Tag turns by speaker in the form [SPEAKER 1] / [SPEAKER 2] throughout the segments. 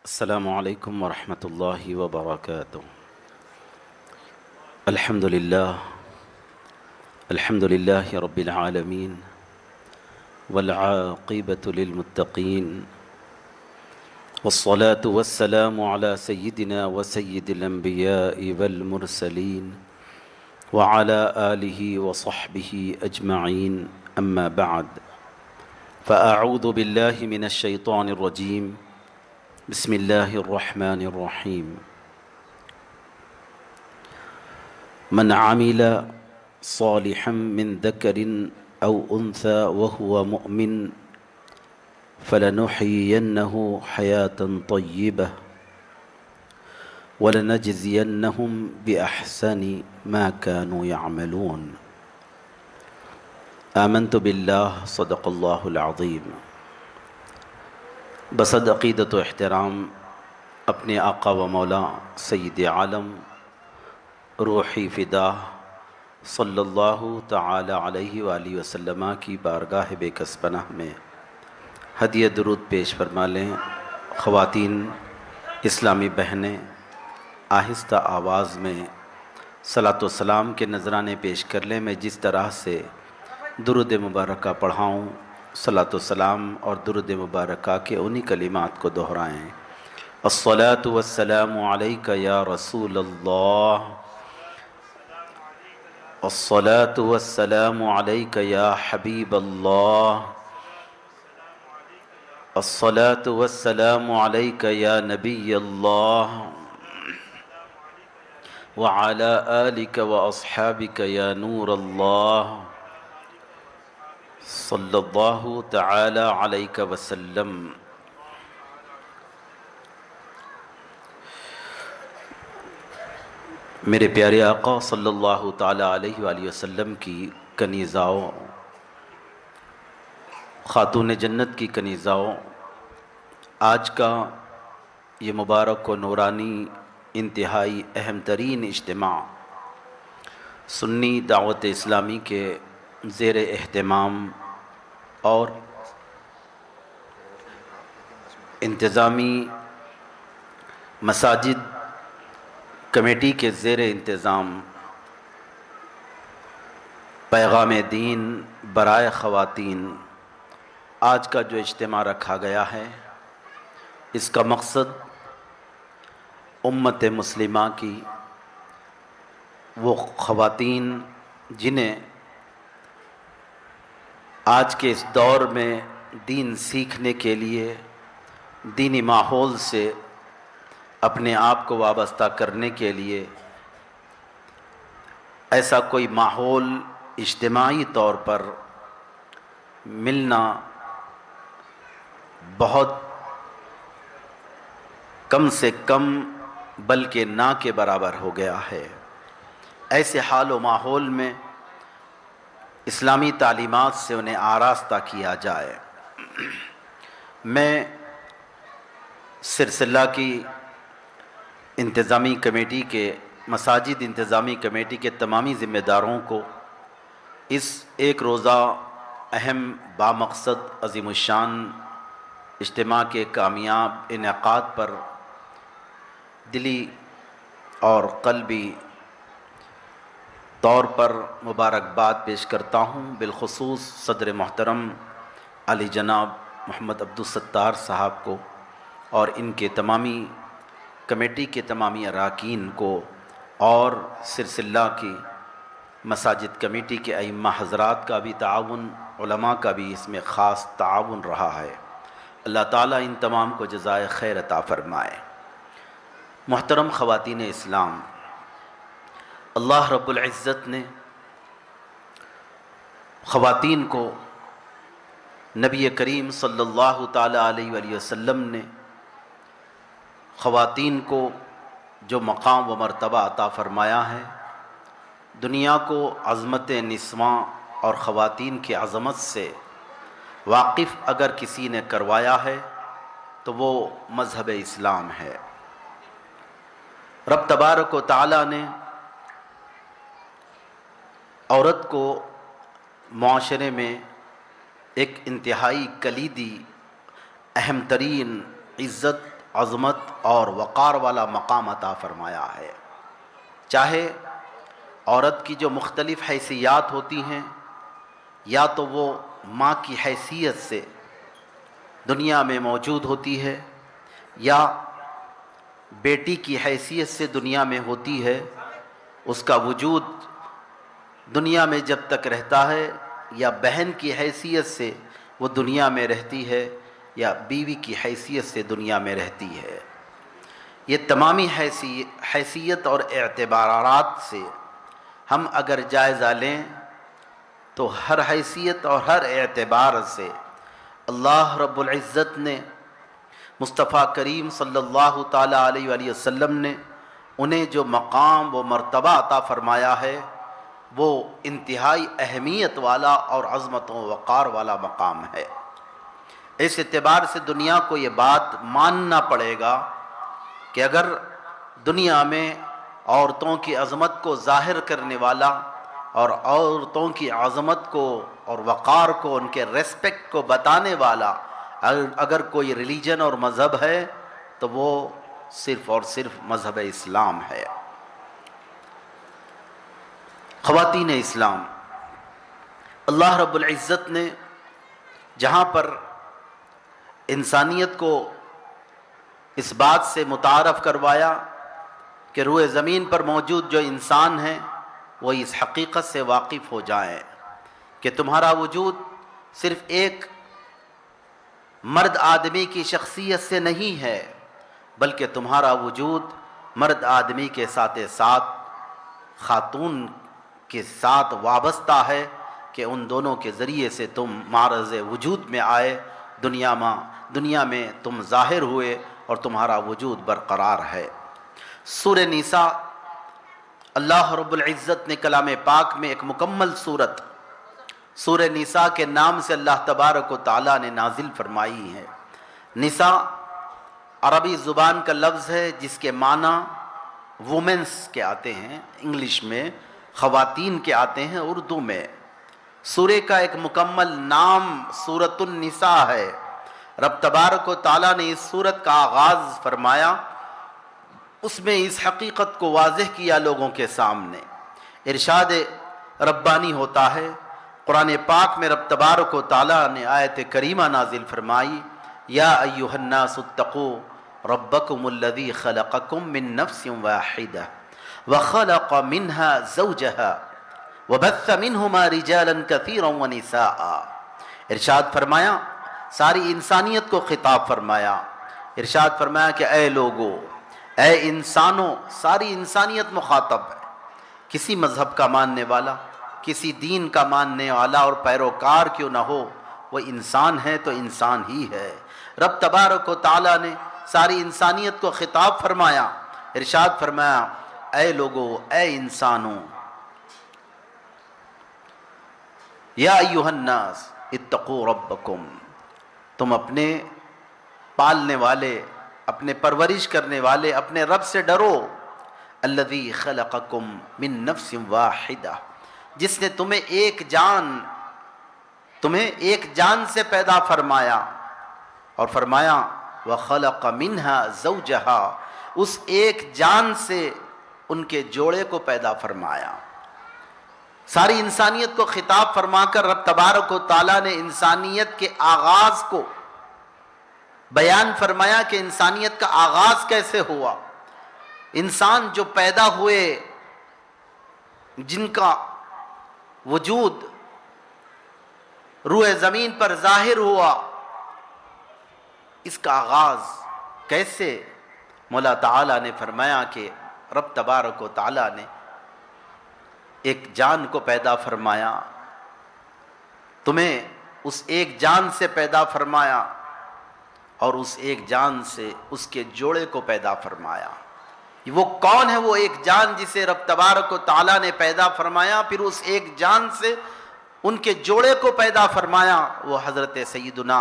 [SPEAKER 1] السلام علیکم ورحمۃ اللہ وبرکاتہ۔ الحمد للہ رب العالمین والعاقبۃ للمتقین والصلاة والسلام علی سیدنا وسید الانبیاء والمرسلین وعلی آلہ وصحبہ اجمعین، اما بعد فاعوذ باللہ من الشیطان الرجیم، بسم اللہ الرحمن الرحیم۔ من عمل صالحا من ذکر او انثى وهو مؤمن فلنحيينه حياة طیبة ولنجزینهم بأحسن ما كانوا يعملون۔ آمنت باللہ، صدق اللہ العظیم۔ بصد عقیدت و احترام اپنے آقا و مولا سید عالم روحی فدا صلی اللہ تعالی علیہ وآلہ وسلم کی بارگاہ بے کس پناہ میں ہدیہ درود پیش فرما لیں۔ خواتین اسلامی بہنیں آہستہ آواز میں صلاۃ و سلام کے نذرانے پیش کر لیں۔ میں جس طرح سے درود مبارکہ پڑھاؤں، صلاۃ و سلام اور درود مبارکہ کے انہی کلمات کو دہرائیں۔ الصلاۃ والسلام علیک یا رسول اللہ، الصلاۃ والسلام علیک یا حبیب اللہ، الصلاۃ والسلام علیک یا نبی اللہ، وعلی آلک واصحابک یا نور اللہ، صلی اللہ تعالی علیہ وسلم۔ میرے پیارے آقا صلی اللہ تعالی علیہ وآلہ وسلم کی کنیزاؤں، خاتون جنت کی کنیزاؤں، آج کا یہ مبارک و نورانی انتہائی اہم ترین اجتماع سنی دعوت اسلامی کے زیر اہتمام اور انتظامی مساجد کمیٹی کے زیر انتظام پیغام دین برائے خواتین آج کا جو اجتماع رکھا گیا ہے، اس کا مقصد امت مسلمہ کی وہ خواتین جنہیں آج کے اس دور میں دین سیکھنے کے لیے دینی ماحول سے اپنے آپ کو وابستہ کرنے کے لیے ایسا کوئی ماحول اجتماعی طور پر ملنا بہت کم سے کم بلکہ نہ کے برابر ہو گیا ہے۔ ایسے حال و ماحول میں اسلامی تعلیمات سے انہیں آراستہ کیا جائے۔ میں سلسلہ کی انتظامی کمیٹی کے مساجد انتظامی کمیٹی کے تمامی ذمہ داروں کو اس ایک روزہ اہم بامقصد عظیم الشان اجتماع کے کامیاب انعقاد پر دلی اور قلبی طور پر مبارکباد پیش کرتا ہوں، بالخصوص صدر محترم علی جناب محمد عبدالستار صاحب کو اور ان کے تمامی کمیٹی کے تمامی اراکین کو، اور سلسلہ کی مساجد کمیٹی کے ائمہ حضرات کا بھی تعاون، علماء کا بھی اس میں خاص تعاون رہا ہے۔ اللہ تعالیٰ ان تمام کو جزائے خیر عطا فرمائے۔ محترم خواتین اسلام، اللہ رب العزت نے خواتین کو، نبی کریم صلی اللہ تعالی علیہ وآلہ وسلم نے خواتین کو جو مقام و مرتبہ عطا فرمایا ہے، دنیا کو عظمت نسواں اور خواتین کی عظمت سے واقف اگر کسی نے کروایا ہے تو وہ مذہب اسلام ہے۔ رب تبارک و تعالی نے عورت کو معاشرے میں ایک انتہائی کلیدی اہم ترین عزت عظمت اور وقار والا مقام عطا فرمایا ہے۔ چاہے عورت کی جو مختلف حیثیات ہوتی ہیں، یا تو وہ ماں کی حیثیت سے دنیا میں موجود ہوتی ہے، یا بیٹی کی حیثیت سے دنیا میں ہوتی ہے، اس کا وجود دنیا میں جب تک رہتا ہے، یا بہن کی حیثیت سے وہ دنیا میں رہتی ہے، یا بیوی کی حیثیت سے دنیا میں رہتی ہے۔ یہ تمامی حیثیت اور اعتبارات سے ہم اگر جائزہ لیں تو ہر حیثیت اور ہر اعتبار سے اللہ رب العزت نے، مصطفیٰ کریم صلی اللہ تعالیٰ علیہ وآلہ وسلم نے انہیں جو مقام و مرتبہ عطا فرمایا ہے، وہ انتہائی اہمیت والا اور عظمت و وقار والا مقام ہے۔ اس اعتبار سے دنیا کو یہ بات ماننا پڑے گا کہ اگر دنیا میں عورتوں کی عظمت کو ظاہر کرنے والا اور عورتوں کی عظمت کو اور وقار کو، ان کے ریسپیکٹ کو بتانے والا اگر کوئی ریلیجن اور مذہب ہے تو وہ صرف اور صرف مذہب اسلام ہے۔ خواتین اسلام، اللہ رب العزت نے جہاں پر انسانیت کو اس بات سے متعارف کروایا کہ روئے زمین پر موجود جو انسان ہیں وہ اس حقیقت سے واقف ہو جائیں کہ تمہارا وجود صرف ایک مرد آدمی کی شخصیت سے نہیں ہے، بلکہ تمہارا وجود مرد آدمی کے ساتھ ساتھ خاتون کے ساتھ وابستہ ہے کہ ان دونوں کے ذریعے سے تم معرض وجود میں آئے، دنیا میں تم ظاہر ہوئے اور تمہارا وجود برقرار ہے۔ سورہ نساء، اللہ رب العزت نے کلام پاک میں ایک مکمل سورت سورہ نساء کے نام سے اللہ تبارک و تعالیٰ نے نازل فرمائی ہے۔ نساء عربی زبان کا لفظ ہے جس کے معنی وومنس کے آتے ہیں، انگلش میں خواتین کے آتے ہیں، اردو میں۔ سورہ کا ایک مکمل نام سورۃ النساء ہے۔ رب تبارک و تعالیٰ نے اس سورت کا آغاز فرمایا، اس میں اس حقیقت کو واضح کیا لوگوں کے سامنے۔ ارشاد ربانی ہوتا ہے قرآن پاک میں، رب تبارک و تعالیٰ نے آیت کریمہ نازل فرمائی، یا ایھا الناس اتقوا ربکم الذی خلقکم من نفس واحدہ وخلق منها زوجها وبث منہما رجالا کثیرا ونساء۔ ارشاد فرمایا، ساری انسانیت کو خطاب فرمایا، ارشاد فرمایا کہ اے لوگو، اے انسانوں، ساری انسانیت مخاطب ہے۔ کسی مذہب کا ماننے والا، کسی دین کا ماننے والا اور پیروکار کیوں نہ ہو، وہ انسان ہے تو انسان ہی ہے۔ رب تبارک و تعالیٰ نے ساری انسانیت کو خطاب فرمایا، ارشاد فرمایا، اے لوگو، اے انسانوں، یا ایھا الناس اتقوا ربکم، تم اپنے پالنے والے، اپنے پرورش کرنے والے اپنے رب سے ڈرو، الذی خلقکم من نفس واحدہ، جس نے تمہیں ایک جان سے پیدا فرمایا، اور فرمایا وخلق منها زوجها، اس ایک جان سے ان کے جوڑے کو پیدا فرمایا۔ ساری انسانیت کو خطاب فرما کر رب تبارک و تعالیٰ نے انسانیت کے آغاز کو بیان فرمایا کہ انسانیت کا آغاز کیسے ہوا۔ انسان جو پیدا ہوئے، جن کا وجود روئے زمین پر ظاہر ہوا، اس کا آغاز کیسے؟ مولا تعالیٰ نے فرمایا کہ رب تبارک و تعالیٰ نے ایک جان کو پیدا فرمایا، تمہیں اس ایک جان سے پیدا فرمایا، اور اس ایک جان سے اس کے جوڑے کو پیدا فرمایا۔ وہ کون ہے وہ ایک جان جسے رب تبارک و تعالیٰ نے پیدا فرمایا، پھر اس ایک جان سے ان کے جوڑے کو پیدا فرمایا؟ وہ حضرت سیدنا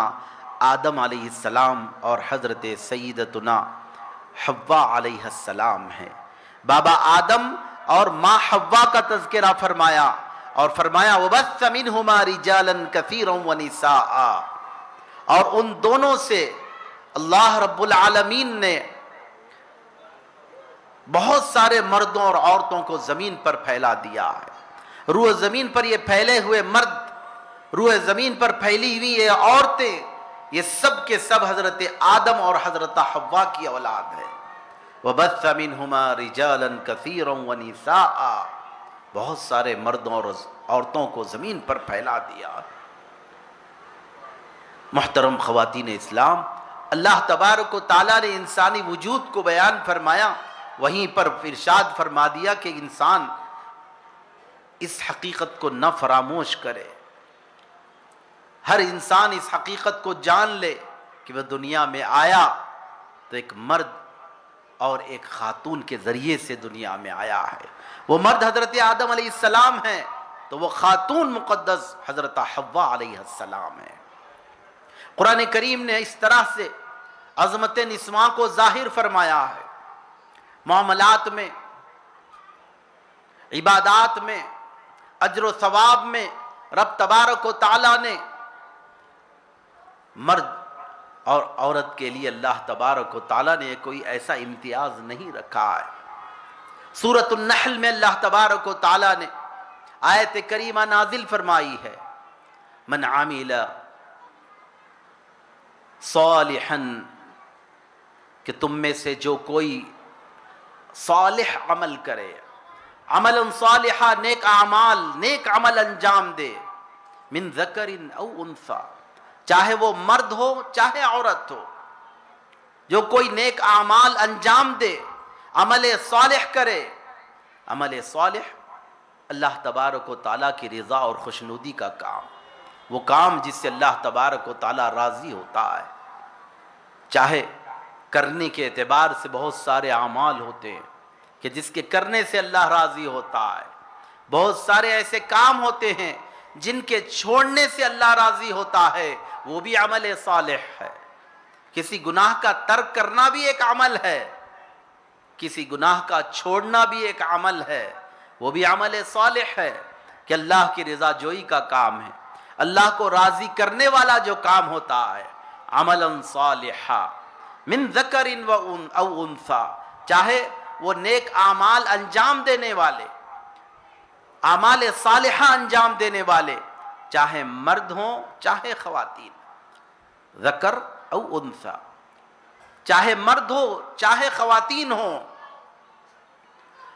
[SPEAKER 1] آدم علیہ السلام اور حضرت سیدتنا حوا علیہ السلام ہے۔ بابا آدم اور ماں حوا کا تذکرہ فرمایا، اور فرمایا وَبَثَّ مِنْهُمَا رِجَالًا كَثِيرًا وَنِسَاءً، اور ان دونوں سے اللہ رب العالمین نے بہت سارے مردوں اور عورتوں کو زمین پر پھیلا دیا ہے۔ روح زمین پر یہ پھیلے ہوئے مرد، روح زمین پر پھیلی ہوئی یہ عورتیں، یہ سب کے سب حضرت آدم اور حضرت حوا کی اولاد ہے۔ وَبَثَّ مِنْهُمَا رِجَالًا كَثِيرًا وَنِسَاءً، بہت سارے مردوں اور عورتوں کو زمین پر پھیلا دیا۔ محترم خواتین اسلام، اللہ تبارک و تعالیٰ نے انسانی وجود کو بیان فرمایا، وہیں پر ارشاد فرما دیا کہ انسان اس حقیقت کو نہ فراموش کرے، ہر انسان اس حقیقت کو جان لے کہ وہ دنیا میں آیا تو ایک مرد اور ایک خاتون کے ذریعے سے دنیا میں آیا ہے۔ وہ مرد حضرت آدم علیہ السلام ہیں تو وہ خاتون مقدس حضرت حوا علیہ السلام ہے۔ قرآن کریم نے اس طرح سے عظمت نسواں کو ظاہر فرمایا ہے، معاملات میں، عبادات میں، اجر و ثواب میں رب تبارک و تعالیٰ نے مرد اور عورت کے لیے اللہ تبارک و تعالیٰ نے کوئی ایسا امتیاز نہیں رکھا ہے۔ سورۃ النحل میں اللہ تبارک و تعالیٰ نے آیت کریمہ نازل فرمائی ہے، من عامل صالحا، کہ تم میں سے جو کوئی صالح عمل کرے، عمل صالحہ، نیک اعمال، نیک عمل انجام دے، من ذکر او انثی، چاہے وہ مرد ہو چاہے عورت ہو، جو کوئی نیک اعمال انجام دے، عمل صالح کرے۔ عمل صالح اللہ تبارک و تعالیٰ کی رضا اور خوشنودی کا کام، وہ کام جس سے اللہ تبارک و تعالیٰ راضی ہوتا ہے۔ چاہے کرنے کے اعتبار سے بہت سارے اعمال ہوتے ہیں کہ جس کے کرنے سے اللہ راضی ہوتا ہے، بہت سارے ایسے کام ہوتے ہیں جن کے چھوڑنے سے اللہ راضی ہوتا ہے، وہ بھی عمل صالح ہے۔ کسی گناہ کا ترک کرنا بھی ایک عمل ہے، کسی گناہ کا چھوڑنا بھی ایک عمل ہے، وہ بھی عمل صالح ہے کہ اللہ کی رضا جوئی کا کام ہے، اللہ کو راضی کرنے والا جو کام ہوتا ہے، عملا صالحا من ذکر او انثی، چاہے وہ نیک اعمال انجام دینے والے، اعمال صالحہ انجام دینے والے، چاہے مرد ہوں چاہے خواتین، ذکر او انثی، چاہے مرد ہو چاہے خواتین ہوں،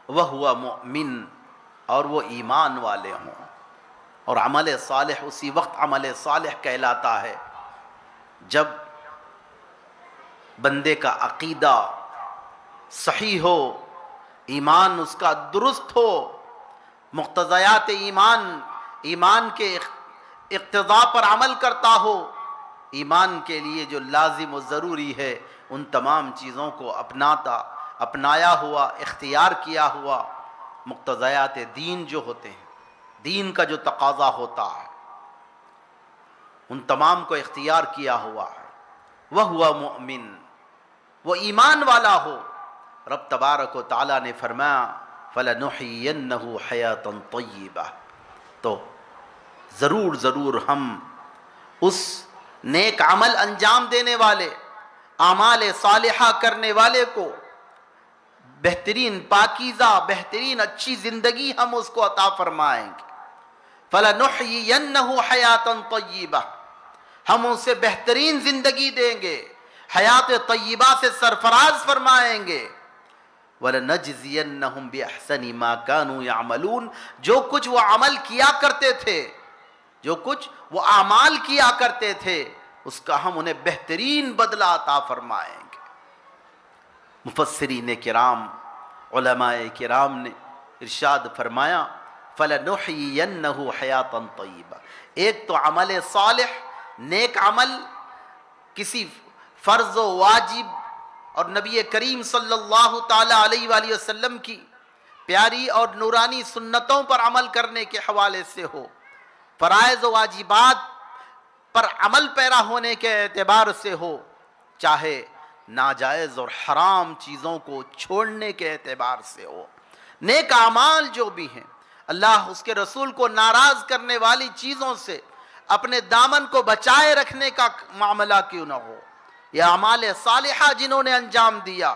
[SPEAKER 1] وَهُوَ مُؤْمِن، اور وہ ایمان والے ہوں۔ اور عمل صالح اسی وقت عمل صالح کہلاتا ہے جب بندے کا عقیدہ صحیح ہو، ایمان اس کا درست ہو، مقتضیات ایمان کے اقتضاء پر عمل کرتا ہو، ایمان کے لیے جو لازم و ضروری ہے ان تمام چیزوں کو اپنایا ہوا، اختیار کیا ہوا، مقتضیات دین جو ہوتے ہیں، دین کا جو تقاضا ہوتا ہے، ان تمام کو اختیار کیا ہوا ہے۔ وَهُوَ مُؤْمِن، وہ ایمان والا ہو۔ رب تبارک و تعالیٰ نے فرمایا فَلَنُحْيِيَنَّهُ حَيَاةً طَيِّبَةً، تو ضرور ہم اس نیک عمل انجام دینے والے، اعمال صالحہ کرنے والے کو بہترین پاکیزہ، بہترین اچھی زندگی ہم اس کو عطا فرمائیں گے۔ فَلَنُحْيِيَنَّهُ حَيَاةً طَيِّبَةً، ہم اسے بہترین زندگی دیں گے، حیات طیبہ سے سرفراز فرمائیں گے۔ وَلَنَجْزِيَنَّهُمْ بِأَحْسَنِ مَا كَانُوا يَعْمَلُونَ، جو کچھ وہ عمل کیا کرتے تھے، جو کچھ وہ اعمال کیا کرتے تھے، اس کا ہم انہیں بہترین بدلہ عطا فرمائیں گے۔ مفسرین کرام، علماء کرام نے ارشاد فرمایا فَلَنُحْيِيَنَّهُ حَيَاةً طَيِّبَةً، ایک تو عمل صالح، نیک عمل، کسی فرض و واجب اور نبی کریم صلی اللہ تعالی علیہ وآلہ وسلم کی پیاری اور نورانی سنتوں پر عمل کرنے کے حوالے سے ہو، فرائض و واجبات پر عمل پیرا ہونے کے اعتبار سے ہو، چاہے ناجائز اور حرام چیزوں کو چھوڑنے کے اعتبار سے ہو، نیک اعمال جو بھی ہیں، اللہ اس کے رسول کو ناراض کرنے والی چیزوں سے اپنے دامن کو بچائے رکھنے کا معاملہ کیوں نہ ہو، یہ اعمال صالحہ جنہوں نے انجام دیا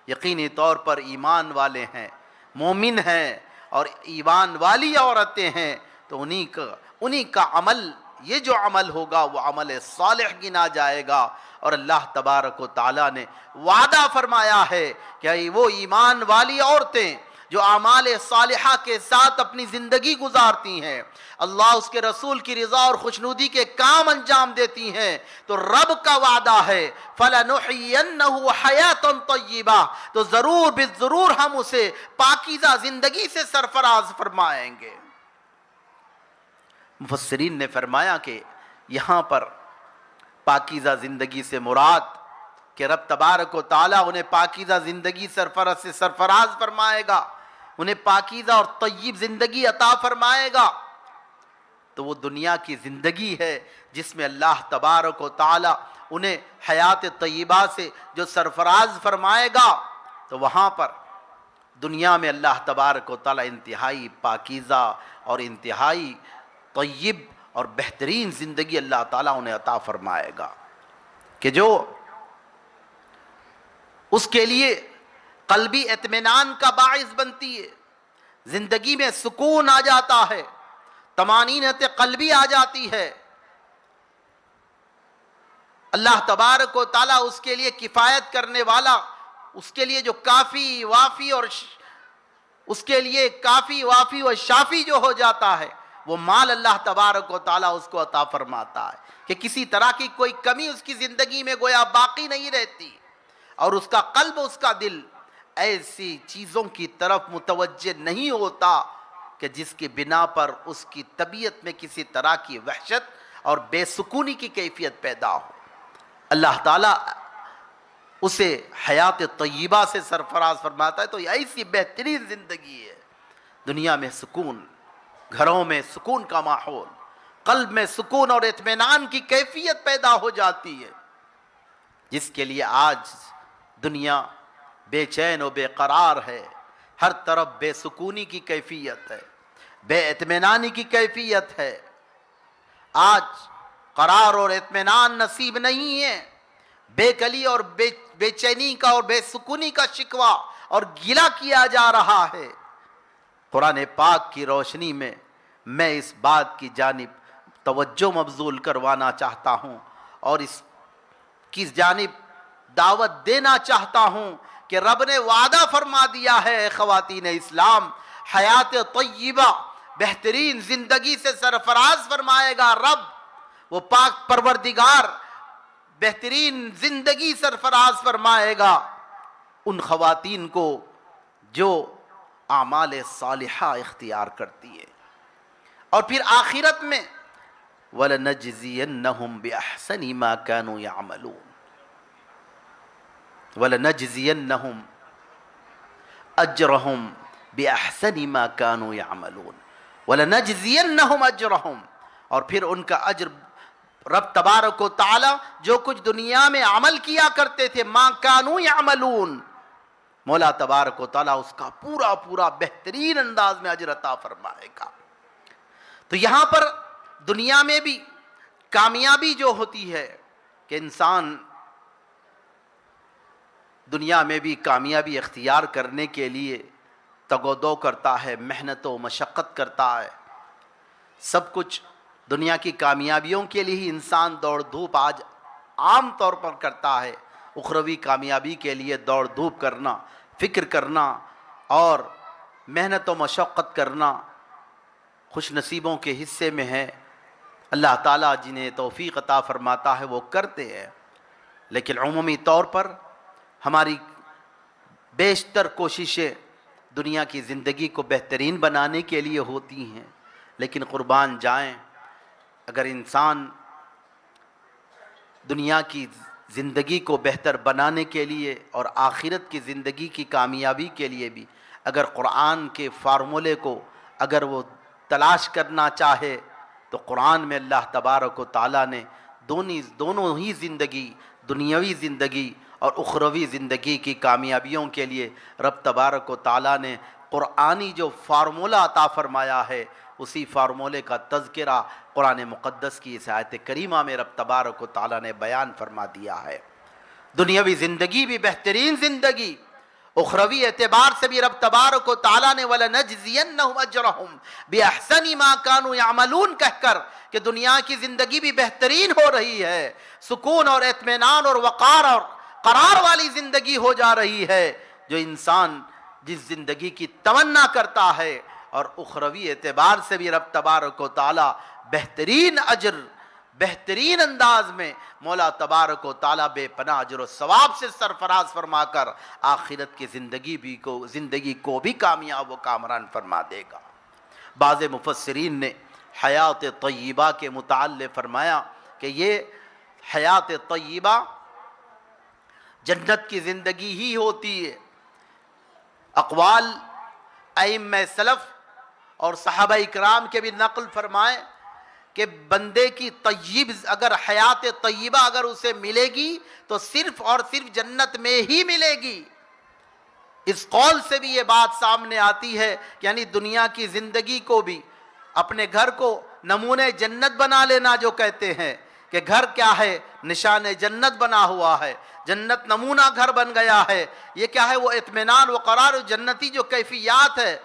[SPEAKER 1] یقینی طور پر ایمان والے ہیں، مومن ہیں اور ایمان والی عورتیں ہیں، تو انہی کا عمل، یہ جو عمل ہوگا وہ عمل صالح گنا جائے گا۔ اور اللہ تبارک و تعالیٰ نے وعدہ فرمایا ہے کہ وہ ایمان والی عورتیں جو اعمال صالحہ کے ساتھ اپنی زندگی گزارتی ہیں، اللہ اس کے رسول کی رضا اور خوشنودی کے کام انجام دیتی ہیں، تو رب کا وعدہ ہے فَلَنُحْيِيَنَّهُ حَيَاةً طَيِّبَةً، تو ضرور بالضرور ہم اسے پاکیزہ زندگی سے سرفراز فرمائیں گے۔ مفسرین نے فرمایا کہ یہاں پر پاکیزہ زندگی سے مراد کہ رب تبارک و تعالیٰ انہیں پاکیزہ زندگی سے سرفراز فرمائے گا، انہیں پاکیزہ اور طیب زندگی عطا فرمائے گا، تو وہ دنیا کی زندگی ہے جس میں اللہ تبارک و تعالیٰ انہیں حیات طیبہ سے جو سرفراز فرمائے گا، تو وہاں پر دنیا میں اللہ تبارک و تعالیٰ انتہائی پاکیزہ اور انتہائی طیب اور بہترین زندگی اللہ تعالیٰ انہیں عطا فرمائے گا کہ جو اس کے لیے قلبی اطمینان کا باعث بنتی ہے، زندگی میں سکون آ جاتا ہے، طمانینت قلبی آ جاتی ہے، اللہ تبارک و تعالیٰ اس کے لیے کفایت کرنے والا، اس کے لیے جو کافی وافی و شافی جو ہو جاتا ہے، وہ مال اللہ تبارک و تعالیٰ اس کو عطا فرماتا ہے کہ کسی طرح کی کوئی کمی اس کی زندگی میں گویا باقی نہیں رہتی، اور اس کا قلب، اس کا دل ایسی چیزوں کی طرف متوجہ نہیں ہوتا کہ جس کی بنا پر اس کی طبیعت میں کسی طرح کی وحشت اور بے سکونی کی کیفیت پیدا ہو۔ اللہ تعالیٰ اسے حیات طیبہ سے سرفراز فرماتا ہے، تو یہ ایسی بہترین زندگی ہے، دنیا میں سکون، گھروں میں سکون کا ماحول، قلب میں سکون اور اطمینان کی کیفیت پیدا ہو جاتی ہے، جس کے لیے آج دنیا بے چین و بے قرار ہے، ہر طرف بے سکونی کی کیفیت ہے، بے اطمینانی کی کیفیت ہے، آج قرار اور اطمینان نصیب نہیں ہے، بے کلی اور بے چینی کا اور بے سکونی کا شکوہ اور گلہ کیا جا رہا ہے۔ قرآن پاک کی روشنی میں میں اس بات کی جانب توجہ مبذول کروانا چاہتا ہوں اور اس کی جانب دعوت دینا چاہتا ہوں کہ رب نے وعدہ فرما دیا ہے خواتین اسلام، حیات طیبہ، بہترین زندگی سے سرفراز فرمائے گا رب، وہ پاک پروردگار بہترین زندگی سرفراز فرمائے گا ان خواتین کو جو اعمال صالحہ اختیار کرتی ہے۔ اور پھر آخرت میں وَلَنَجْزِيَنَّهُمْ بِأَحْسَنِ مَا كَانُوا يَعْمَلُونَ، وَلَنَجْزِيَنَّهُمْ أَجْرَهُمْ بِأَحْسَنِ مَا كَانُوا يَعْمَلُونَ، وَلَنَجْزِيَنَّهُمْ أَجْرَهُمْ، اور پھر ان کا اجر رب تبارک و تعالی جو کچھ دنیا میں عمل کیا کرتے تھے، مَا كَانُوا يَعْمَلُونَ، مولا تبارک و تعالیٰ اس کا پورا بہترین انداز میں اجر عطا فرمائے گا۔ تو یہاں پر دنیا میں بھی کامیابی جو ہوتی ہے کہ انسان دنیا میں بھی کامیابی اختیار کرنے کے لیے تگ و دو کرتا ہے، محنت و مشقت کرتا ہے، سب کچھ دنیا کی کامیابیوں کے لیے ہی انسان دوڑ دھوپ آج عام طور پر کرتا ہے، اخروی کامیابی کے لیے دوڑ دھوپ کرنا، فکر کرنا اور محنت و مشقت کرنا خوش نصیبوں کے حصے میں ہے، اللہ تعالیٰ جنہیں توفیق عطا فرماتا ہے وہ کرتے ہیں، لیکن عمومی طور پر ہماری بیشتر کوششیں دنیا کی زندگی کو بہترین بنانے کے لیے ہوتی ہیں، لیکن قربان جائیں اگر انسان دنیا کی زندگی کو بہتر بنانے کے لیے اور آخرت کی زندگی کی کامیابی کے لیے بھی اگر قرآن کے فارمولے کو اگر وہ تلاش کرنا چاہے تو قرآن میں اللہ تبارک و تعالیٰ نے دونوں ہی زندگی، دنیاوی زندگی اور اخروی زندگی کی کامیابیوں کے لیے رب تبارک و تعالیٰ نے قرآنی جو فارمولہ عطا فرمایا ہے، اسی فارمولے کا تذکرہ قرآن مقدس کی اس آیت کریمہ میں رب تبارک و تعالیٰ نے بیان فرما دیا ہے۔ دنیاوی زندگی بھی بہترین زندگی، اخروی اعتبار سے بھی رب تبارک و تعالیٰ نے وَلَنَجْزِيَنَّهُمْ أَجْرَهُمْ بِأَحْسَنِ مَا كَانُوا يَعْمَلُونَ کہہ کر کہ دنیا کی زندگی بھی بہترین ہو رہی ہے، سکون اور اطمینان اور وقار اور قرار والی زندگی ہو جا رہی ہے، جو انسان جس زندگی کی تمنا کرتا ہے، اور اخروی اعتبار سے بھی رب تبارک و تعالیٰ بہترین اجر، بہترین انداز میں مولا تبارک و تعالیٰ بے پناہ اجر و ثواب سے سرفراز فرما کر آخرت کی زندگی کو بھی کامیاب و کامران فرما دے گا۔ بعض مفسرین نے حیات طیبہ کے متعلق فرمایا کہ یہ حیات طیبہ جنت کی زندگی ہی ہوتی ہے۔ اقوال ائمہ سلف اور صحابہ اکرام کے بھی نقل فرمائے کہ بندے کی طیب اگر حیات طیبہ اگر اسے ملے گی تو صرف اور صرف جنت میں ہی ملے گی۔ اس قول سے بھی یہ بات سامنے آتی ہے کہ یعنی دنیا کی زندگی کو بھی اپنے گھر کو نمونے جنت بنا لینا، جو کہتے ہیں کہ گھر کیا ہے، نشان جنت بنا ہوا ہے، جنت نمونہ گھر بن گیا ہے۔ یہ کیا ہے، وہ اطمینان و قرار و جنتی جو کیفیات ہے،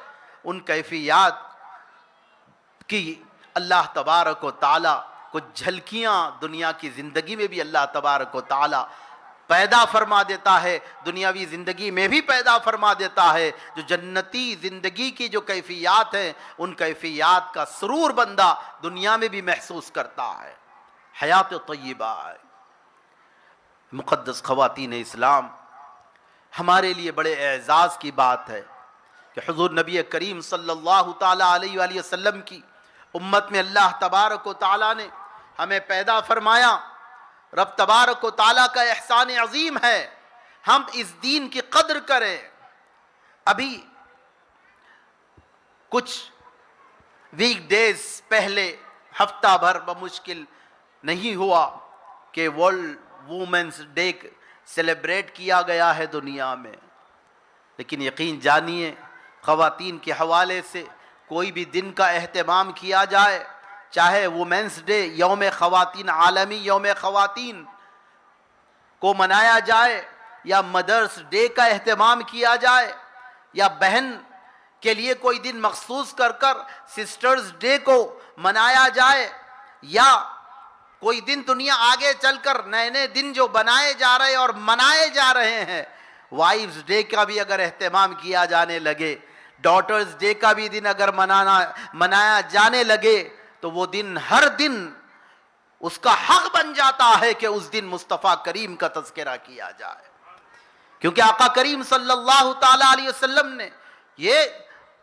[SPEAKER 1] ان کیفیات کی اللہ تبارک و تعالیٰ کچھ جھلکیاں دنیا کی زندگی میں بھی اللہ تبارک و تعالیٰ پیدا فرما دیتا ہے، دنیاوی زندگی میں بھی پیدا فرما دیتا ہے۔ جو جنتی زندگی کی جو کیفیات ہیں، ان کیفیات کا سرور بندہ دنیا میں بھی محسوس کرتا ہے۔ حیات طیبہ ہے۔ مقدس خواتین اسلام، ہمارے لیے بڑے اعزاز کی بات ہے کہ حضور نبی کریم صلی اللہ تعالیٰ علیہ وآلہ وسلم کی امت میں اللہ تبارک و تعالیٰ نے ہمیں پیدا فرمایا۔ رب تبارک و تعالیٰ کا احسان عظیم ہے، ہم اس دین کی قدر کریں۔ ابھی کچھ ویک ڈیز پہلے، ہفتہ بھر بمشکل نہیں ہوا کہ ورلڈ وومنز ڈے سیلیبریٹ کیا گیا ہے دنیا میں، لیکن یقین جانیے خواتین کے حوالے سے کوئی بھی دن کا اہتمام کیا جائے، چاہے وومنز ڈے، یوم خواتین، عالمی یوم خواتین کو منایا جائے، یا مدرس ڈے کا اہتمام کیا جائے، یا بہن کے لیے کوئی دن مخصوص کر سسٹرز ڈے کو منایا جائے، یا کوئی دن دنیا آگے چل کر نئے نئے دن جو بنائے جا رہے اور منائے جا رہے ہیں، وائفز ڈے کا بھی اگر اہتمام کیا جانے لگے، ڈاٹرز ڈے کا بھی دن اگر منایا جانے لگے، تو وہ دن ہر دن اس کا حق بن جاتا ہے کہ اس دن مصطفیٰ کریم کا تذکرہ کیا جائے، کیونکہ آقا کریم صلی اللہ تعالیٰ علیہ وسلم نے یہ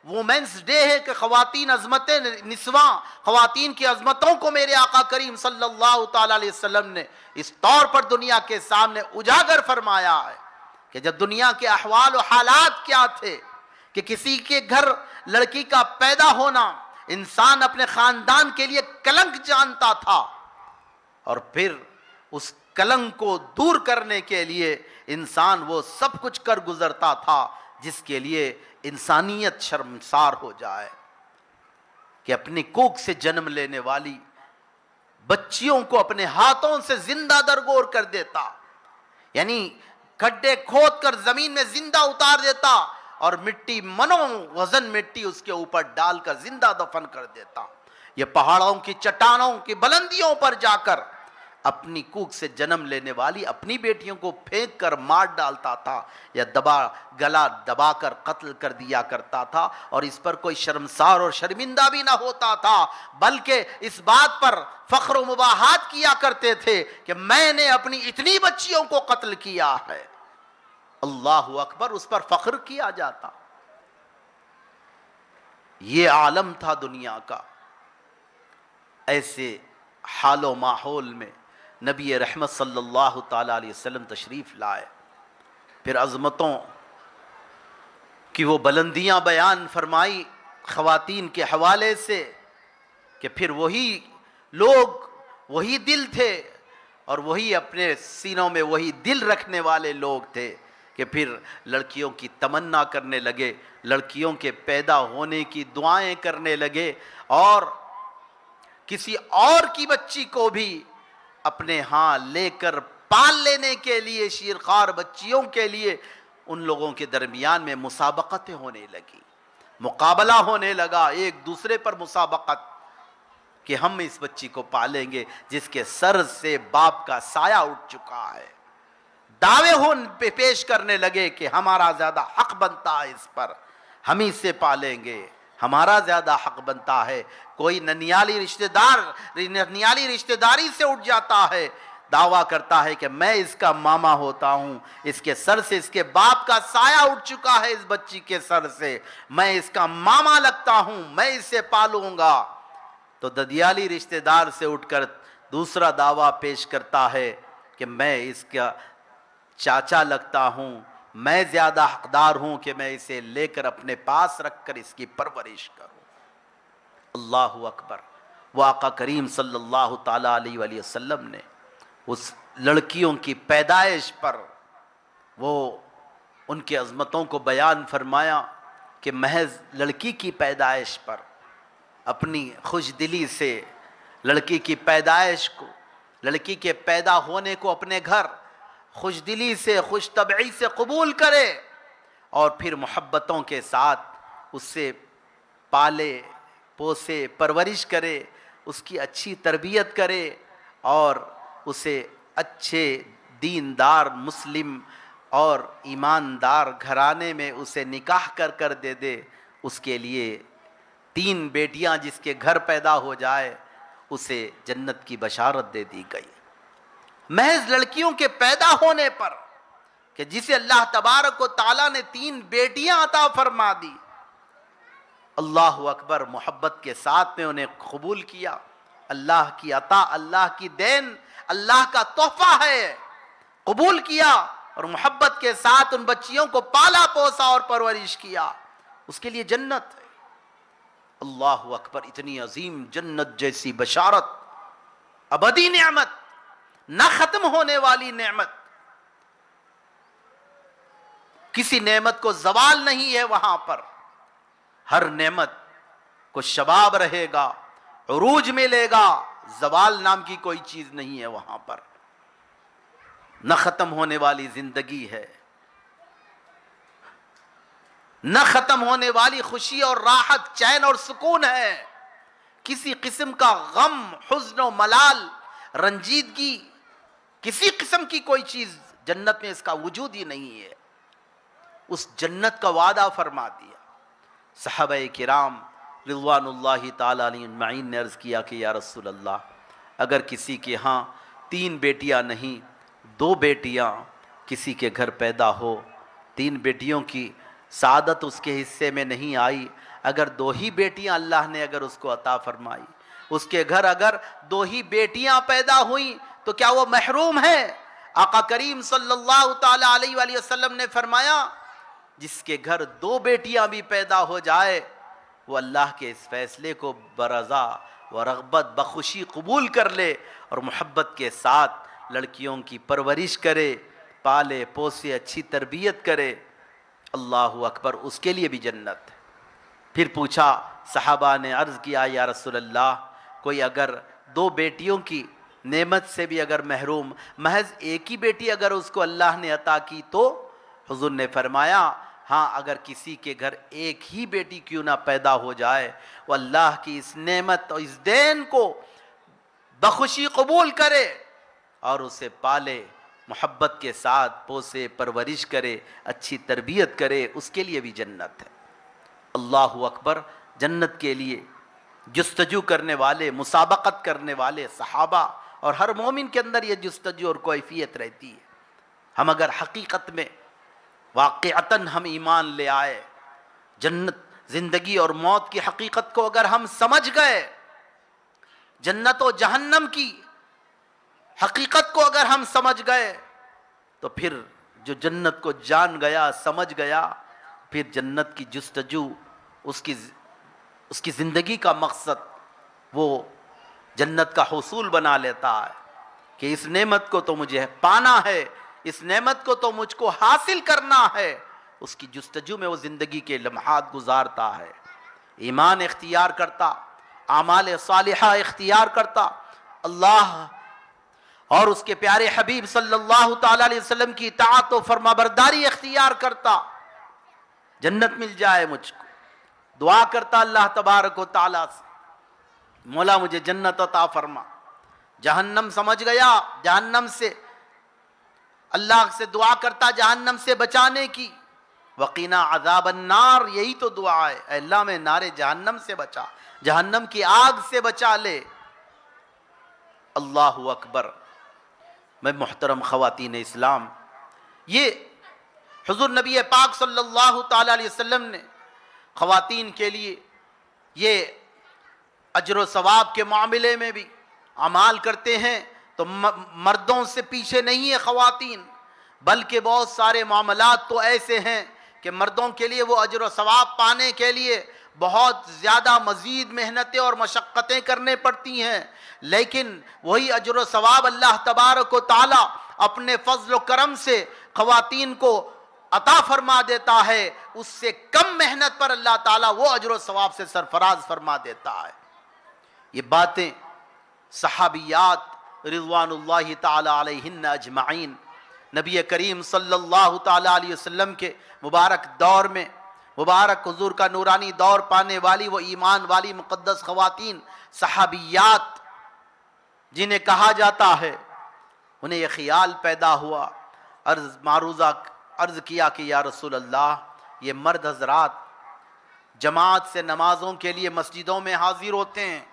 [SPEAKER 1] وومنز ڈے ہے کہ خواتین عظمتیں نسواں، خواتین کی عظمتوں کو میرے آقا کریم صلی اللہ تعالیٰ علیہ وسلم نے اس طور پر دنیا کے سامنے اجاگر فرمایا ہے کہ جب دنیا کے احوال و حالات کیا تھے کہ کسی کے گھر لڑکی کا پیدا ہونا انسان اپنے خاندان کے لیے کلنک جانتا تھا، اور پھر اس کلنک کو دور کرنے کے لیے انسان وہ سب کچھ کر گزرتا تھا جس کے لیے انسانیت شرمسار ہو جائے، کہ اپنی کوکھ سے جنم لینے والی بچیوں کو اپنے ہاتھوں سے زندہ درگور کر دیتا، یعنی کھڈے کھود کر زمین میں زندہ اتار دیتا اور مٹی وزن مٹی اس کے اوپر ڈال کر زندہ دفن کر دیتا۔ یہ پہاڑوں کی چٹانوں کی بلندیوں پر جا کر اپنی کوکھ سے جنم لینے والی اپنی بیٹیوں کو پھینک کر مار ڈالتا تھا، یا گلا دبا کر قتل کر دیا کرتا تھا، اور اس پر کوئی شرمسار اور شرمندہ بھی نہ ہوتا تھا، بلکہ اس بات پر فخر و مباحات کیا کرتے تھے کہ میں نے اپنی اتنی بچیوں کو قتل کیا ہے۔ اللہ اکبر، اس پر فخر کیا جاتا۔ یہ عالم تھا دنیا کا۔ ایسے حال و ماحول میں نبی رحمت صلی اللہ تعالیٰ علیہ وسلم تشریف لائے، پھر عظمتوں کی وہ بلندیاں بیان فرمائی خواتین کے حوالے سے، کہ پھر وہی لوگ، وہی دل تھے، اور وہی اپنے سینوں میں وہی دل رکھنے والے لوگ تھے کہ پھر لڑکیوں کی تمنا کرنے لگے، لڑکیوں کے پیدا ہونے کی دعائیں کرنے لگے، اور کسی اور کی بچی کو بھی اپنے ہاں لے کر پال لینے کے لیے شیرخوار بچیوں کے لیے ان لوگوں کے درمیان میں مسابقتیں ہونے لگی، مقابلہ ہونے لگا، ایک دوسرے پر مسابقت کہ ہم اس بچی کو پالیں گے جس کے سر سے باپ کا سایہ اٹھ چکا ہے۔ دعوے پیش کرنے لگے کہ ہمارا زیادہ حق بنتا ہے اس پر، ہم ہی سے پالیں گے، ہمارا زیادہ حق بنتا ہے۔ کوئی ننیالی رشتہ داری سے اٹھ جاتا ہے، دعویٰ کرتا ہے کہ میں اس کا ماما ہوتا ہوں، اس کے سر سے اس کے باپ کا سایہ اٹھ چکا ہے، اس بچی کے سر سے میں اس کا ماما لگتا ہوں، میں اسے پالوں گا۔ تو ددیالی رشتہ دار سے اٹھ کر دوسرا دعویٰ پیش کرتا ہے کہ میں اس کا چاچا لگتا ہوں، میں زیادہ حقدار ہوں کہ میں اسے لے کر اپنے پاس رکھ کر اس کی پرورش کروں۔ اللہ اکبر۔ وہ آقا کریم صلی اللہ تعالیٰ علیہ وآلہ وسلم نے اس لڑکیوں کی پیدائش پر وہ ان کی عظمتوں کو بیان فرمایا کہ محض لڑکی کی پیدائش پر اپنی خوش دلی سے لڑکی کی پیدائش کو، لڑکی کے پیدا ہونے کو اپنے گھر خوش دلی سے، خوش طبعی سے قبول کرے اور پھر محبتوں کے ساتھ اس سے پالے پوسے پرورش کرے، اس کی اچھی تربیت کرے اور اسے اچھے دیندار مسلم اور ایماندار گھرانے میں اسے نکاح کر دے دے، اس کے لیے 3 بیٹیاں جس کے گھر پیدا ہو جائے اسے جنت کی بشارت دے دی گئی، محض لڑکیوں کے پیدا ہونے پر، کہ جسے اللہ تبارک و تعالیٰ نے 3 بیٹیاں عطا فرما دی۔ اللہ اکبر، محبت کے ساتھ میں انہیں قبول کیا، اللہ کی عطا، اللہ کی دین، اللہ کا تحفہ ہے، قبول کیا اور محبت کے ساتھ ان بچیوں کو پالا پوسا اور پرورش کیا، اس کے لیے جنت ہے۔ اللہ اکبر، اتنی عظیم جنت جیسی بشارت، ابدی نعمت، نہ ختم ہونے والی نعمت، کسی نعمت کو زوال نہیں ہے وہاں پر، ہر نعمت کو شباب رہے گا، عروج ملے گا، زوال نام کی کوئی چیز نہیں ہے وہاں پر، نہ ختم ہونے والی زندگی ہے، نہ ختم ہونے والی خوشی اور راحت، چین اور سکون ہے، کسی قسم کا غم، حزن و ملال، رنجیدگی، کسی قسم کی کوئی چیز جنت میں اس کا وجود ہی نہیں ہے۔ اس جنت کا وعدہ فرما دیا۔ صحابہ کرام رضوان اللہ تعالیٰ علیہ اجمعین نے عرض کیا کہ یا رسول اللہ، اگر کسی کے ہاں 3 بیٹیاں نہیں 2 بیٹیاں کسی کے گھر پیدا ہو، 3 بیٹیوں کی سعادت اس کے حصے میں نہیں آئی، اگر 2 ہی بیٹیاں اللہ نے اگر اس کو عطا فرمائی، اس کے گھر اگر 2 ہی بیٹیاں پیدا ہوئیں تو کیا وہ محروم ہے؟ آقا کریم صلی اللہ تعالیٰ علیہ وآلہ وسلم نے فرمایا جس کے گھر 2 بیٹیاں بھی پیدا ہو جائے وہ اللہ کے اس فیصلے کو برضا و رغبت بخوشی قبول کر لے اور محبت کے ساتھ لڑکیوں کی پرورش کرے، پالے پوسے، اچھی تربیت کرے، اللہ اکبر، اس کے لیے بھی جنت ہے۔ پھر پوچھا، صحابہ نے عرض کیا یا رسول اللہ، کوئی اگر 2 بیٹیوں کی نعمت سے بھی اگر محروم، محض 1 ہی بیٹی اگر اس کو اللہ نے عطا کی تو؟ حضور نے فرمایا ہاں، اگر کسی کے گھر 1 ہی بیٹی کیوں نہ پیدا ہو جائے، وہ اللہ کی اس نعمت اور اس دین کو بخوشی قبول کرے اور اسے پالے، محبت کے ساتھ پوسے پرورش کرے، اچھی تربیت کرے، اس کے لیے بھی جنت ہے۔ اللہ اکبر، جنت کے لیے جستجو کرنے والے، مسابقت کرنے والے صحابہ اور ہر مومن کے اندر یہ جستجو اور کیفیت رہتی ہے۔ ہم اگر حقیقت میں واقعتاً ہم ایمان لے آئے، جنت، زندگی اور موت کی حقیقت کو اگر ہم سمجھ گئے، جنت و جہنم کی حقیقت کو اگر ہم سمجھ گئے، تو پھر جو جنت کو جان گیا، سمجھ گیا، پھر جنت کی جستجو، اس کی زندگی کا مقصد وہ جنت کا حصول بنا لیتا ہے کہ اس نعمت کو تو مجھے پانا ہے، اس نعمت کو تو مجھ کو حاصل کرنا ہے، اس کی جستجو میں وہ زندگی کے لمحات گزارتا ہے، ایمان اختیار کرتا، اعمال صالحہ اختیار کرتا، اللہ اور اس کے پیارے حبیب صلی اللہ تعالی علیہ وسلم کی اطاعت و فرمانبرداری اختیار کرتا، جنت مل جائے مجھ کو۔ دعا کرتا اللہ تبارک و تعالیٰ سے، مولا مجھے جنت عطا فرما۔ جہنم سمجھ گیا، جہنم سے اللہ سے دعا کرتا جہنم سے بچانے کی۔ وقینا عذاب النار، یہی تو دعا ہے، اے اللہ میں نار جہنم سے بچا، جہنم کی آگ سے بچا لے۔ اللہ اکبر۔ میں محترم خواتین اسلام، یہ حضور نبی پاک صلی اللہ تعالی علیہ وسلم نے خواتین کے لیے یہ اجر و ثواب کے معاملے میں بھی اعمال کرتے ہیں تو مردوں سے پیچھے نہیں ہے خواتین، بلکہ بہت سارے معاملات تو ایسے ہیں کہ مردوں کے لیے وہ اجر و ثواب پانے کے لیے بہت زیادہ مزید محنتیں اور مشقتیں کرنے پڑتی ہیں، لیکن وہی اجر و ثواب اللہ تبارک و تعالی اپنے فضل و کرم سے خواتین کو عطا فرما دیتا ہے، اس سے کم محنت پر اللہ تعالیٰ وہ اجر و ثواب سے سرفراز فرما دیتا ہے۔ یہ باتیں صحابیات رضوان اللہ تعالی علیہن اجمعین نبی کریم صلی اللہ تعالی علیہ وسلم کے مبارک دور میں، مبارک حضور کا نورانی دور پانے والی وہ ایمان والی مقدس خواتین صحابیات جنہیں کہا جاتا ہے، انہیں یہ خیال پیدا ہوا، عرض کیا کہ یا رسول اللہ، یہ مرد حضرات جماعت سے نمازوں کے لیے مسجدوں میں حاضر ہوتے ہیں،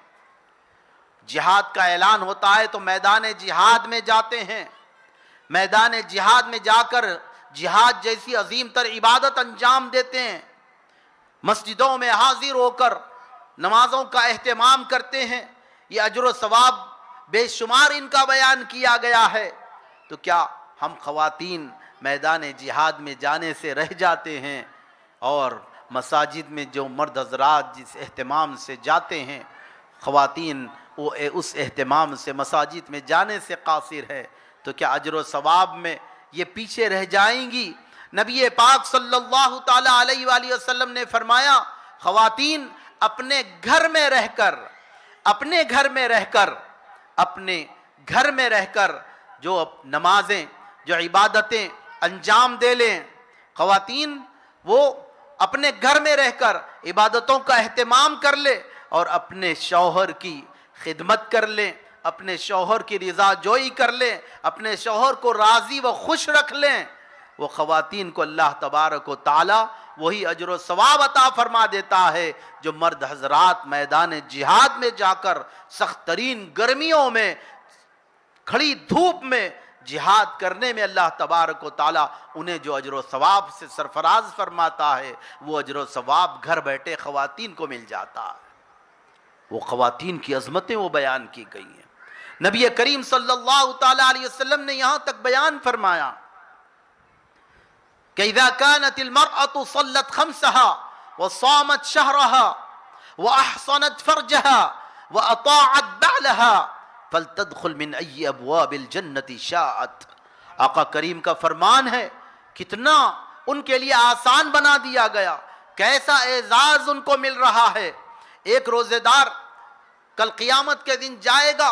[SPEAKER 1] جہاد کا اعلان ہوتا ہے تو میدان جہاد میں جاتے ہیں، میدان جہاد میں جا کر جہاد جیسی عظیم تر عبادت انجام دیتے ہیں، مسجدوں میں حاضر ہو کر نمازوں کا اہتمام کرتے ہیں، یہ اجر و ثواب بے شمار ان کا بیان کیا گیا ہے، تو کیا ہم خواتین میدان جہاد میں جانے سے رہ جاتے ہیں اور مساجد میں جو مرد حضرات جس اہتمام سے جاتے ہیں خواتین وہ اس اہتمام سے مساجد میں جانے سے قاصر ہے، تو کیا اجر و ثواب میں یہ پیچھے رہ جائیں گی؟ نبی پاک صلی اللہ تعالی علیہ وآلہ وسلم نے فرمایا خواتین اپنے گھر میں رہ کر جو نمازیں جو عبادتیں انجام دے لیں، خواتین وہ اپنے گھر میں رہ کر عبادتوں کا اہتمام کر لے اور اپنے شوہر کی خدمت کر لیں، اپنے شوہر کی رضا جوئی کر لیں، اپنے شوہر کو راضی و خوش رکھ لیں، وہ خواتین کو اللہ تبارک و تعالی وہی اجر و ثواب عطا فرما دیتا ہے جو مرد حضرات میدان جہاد میں جا کر سخت ترین گرمیوں میں کھڑی دھوپ میں جہاد کرنے میں اللہ تبارک و تعالی انہیں جو اجر و ثواب سے سرفراز فرماتا ہے وہ اجر و ثواب گھر بیٹھے خواتین کو مل جاتا ہے۔ وہ خواتین کی عظمتیں وہ بیان کی گئی ہیں۔ نبی کریم صلی اللہ تعالی علیہ وسلم نے یہاں تک بیان فرمایا کہ اذا كانت المرأة صلت خمسها وصامت شهرها واحصنت فرجها واطاعت بعلها فلتدخل من ای ابواب الجنت شاءت۔ آقا کریم کا فرمان ہے کتنا ان کے لیے آسان بنا دیا گیا، کیسا اعزاز ان کو مل رہا ہے۔ ایک روزے دار کل قیامت کے دن جائے گا،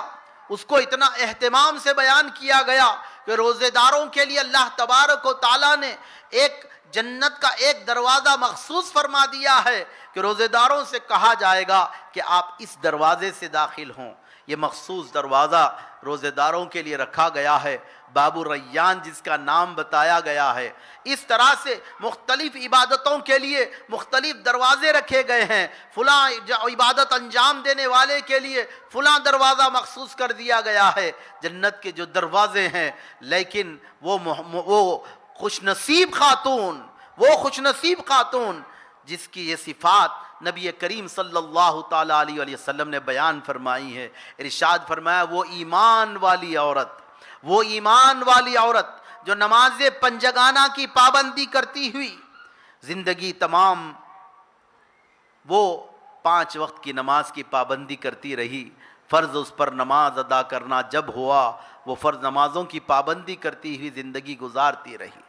[SPEAKER 1] اس کو اتنا اہتمام سے بیان کیا گیا کہ روزے داروں کے لیے اللہ تبارک و تعالیٰ نے ایک جنت کا ایک دروازہ مخصوص فرما دیا ہے کہ روزے داروں سے کہا جائے گا کہ آپ اس دروازے سے داخل ہوں۔ یہ مخصوص دروازہ روزے داروں کے لیے رکھا گیا ہے، باب الریان جس کا نام بتایا گیا ہے۔ اس طرح سے مختلف عبادتوں کے لیے مختلف دروازے رکھے گئے ہیں، فلاں عبادت انجام دینے والے کے لیے فلاں دروازہ مخصوص کر دیا گیا ہے، جنت کے جو دروازے ہیں۔ لیکن وہ خوش نصیب خاتون جس کی یہ صفات نبی کریم صلی اللہ تعالی علیہ وسلم نے بیان فرمائی ہے، ارشاد فرمایا وہ ایمان والی عورت جو نماز پنجگانہ کی پابندی کرتی ہوئی زندگی تمام وہ 5 وقت کی نماز کی پابندی کرتی رہی، فرض اس پر نماز ادا کرنا جب ہوا وہ فرض نمازوں کی پابندی کرتی ہوئی زندگی گزارتی رہی،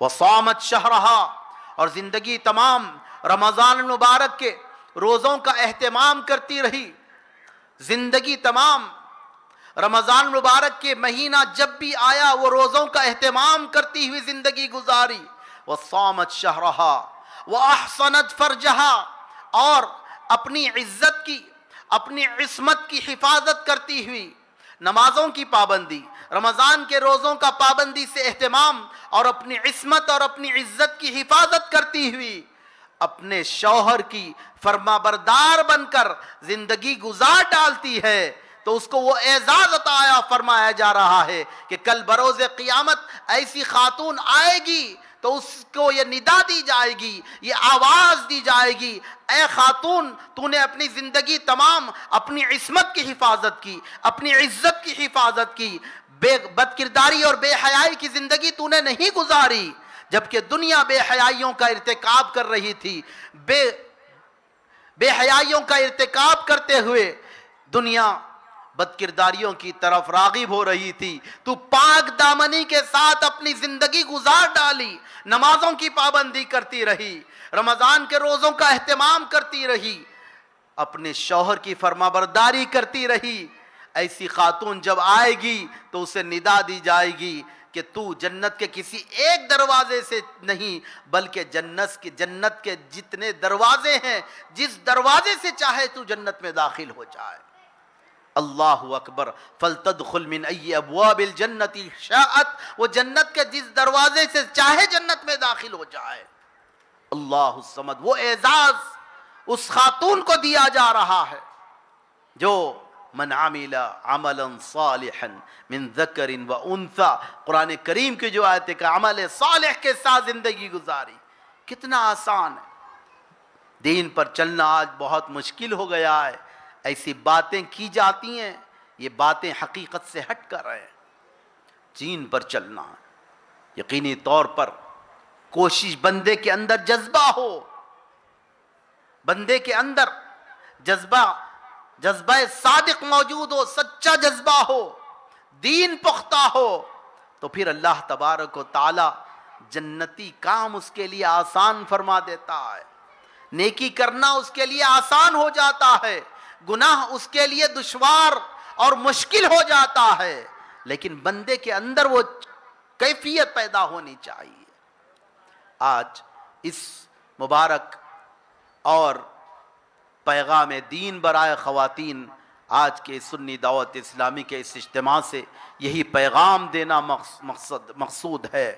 [SPEAKER 1] وصامت شہرہا اور زندگی تمام رمضان المبارک کے روزوں کا اہتمام کرتی رہی، زندگی تمام رمضان مبارک کے مہینہ جب بھی آیا وہ روزوں کا اہتمام کرتی ہوئی زندگی گزاری. وَصَامَتْ شَهْرَهَا وَأَحْصَنَتْ فَرْجَهَا، اور اپنی عزت کی، اپنی عصمت کی حفاظت کرتی ہوئی نمازوں کی پابندی، رمضان کے روزوں کا پابندی سے اہتمام اور اپنی عصمت اور اپنی عزت کی حفاظت کرتی ہوئی اپنے شوہر کی فرما بردار بن کر زندگی گزار ڈالتی ہے، تو اس کو وہ اعزاز عطا فرمایا جا رہا ہے کہ کل بروز قیامت ایسی خاتون آئے گی تو اس کو یہ ندا دی جائے گی، یہ آواز دی جائے گی، اے خاتون تو نے اپنی زندگی تمام اپنی عصمت کی حفاظت کی، اپنی عزت کی حفاظت کی، بد کرداری اور بے حیائی کی زندگی تو نے نہیں گزاری، جبکہ دنیا بے حیائیوں کا ارتکاب کر رہی تھی، بے حیائیوں کا ارتکاب کرتے ہوئے دنیا بد کرداریوں کی طرف راغب ہو رہی تھی، تو پاک دامنی کے ساتھ اپنی زندگی گزار ڈالی، نمازوں کی پابندی کرتی رہی، رمضان کے روزوں کا اہتمام کرتی رہی، اپنے شوہر کی فرمانبرداری کرتی رہی. ایسی خاتون جب آئے گی تو اسے ندا دی جائے گی کہ تو جنت کے کسی ایک دروازے سے نہیں بلکہ جنت کے جتنے دروازے ہیں جس دروازے سے چاہے تو جنت میں داخل ہو جائے. اللہ اکبر. فلتدخل من ای ابواب الجنت شاءت، وہ جنت کے جس دروازے سے چاہے جنت میں داخل ہو جائے. اللہ الصمد. وہ اعزاز اس خاتون کو دیا جا رہا ہے جو من عمل عملا صالحا من ذکر و انثى، قرآن کریم کی جو آیت ہے کہ عمل صالح کے ساتھ زندگی گزاری. کتنا آسان ہے. دین پر چلنا آج بہت مشکل ہو گیا ہے. ایسی باتیں کی جاتی ہیں، یہ باتیں حقیقت سے ہٹ کر رہے ہیں. دین پر چلنا یقینی طور پر کوشش بندے کے اندر جذبہ ہو، بندے کے اندر جذبہ صادق موجود ہو، سچا جذبہ ہو، دین پختہ ہو، تو پھر اللہ تبارک و تعالی جنتی کام اس کے لیے آسان فرما دیتا ہے. نیکی کرنا اس کے لیے آسان ہو جاتا ہے، گناہ اس کے لیے دشوار اور مشکل ہو جاتا ہے. لیکن بندے کے اندر وہ کیفیت پیدا ہونی چاہیے. آج اس مبارک اور پیغام دین برائے خواتین، آج کے سنی دعوت اسلامی کے اس اجتماع سے یہی پیغام دینا مقصود ہے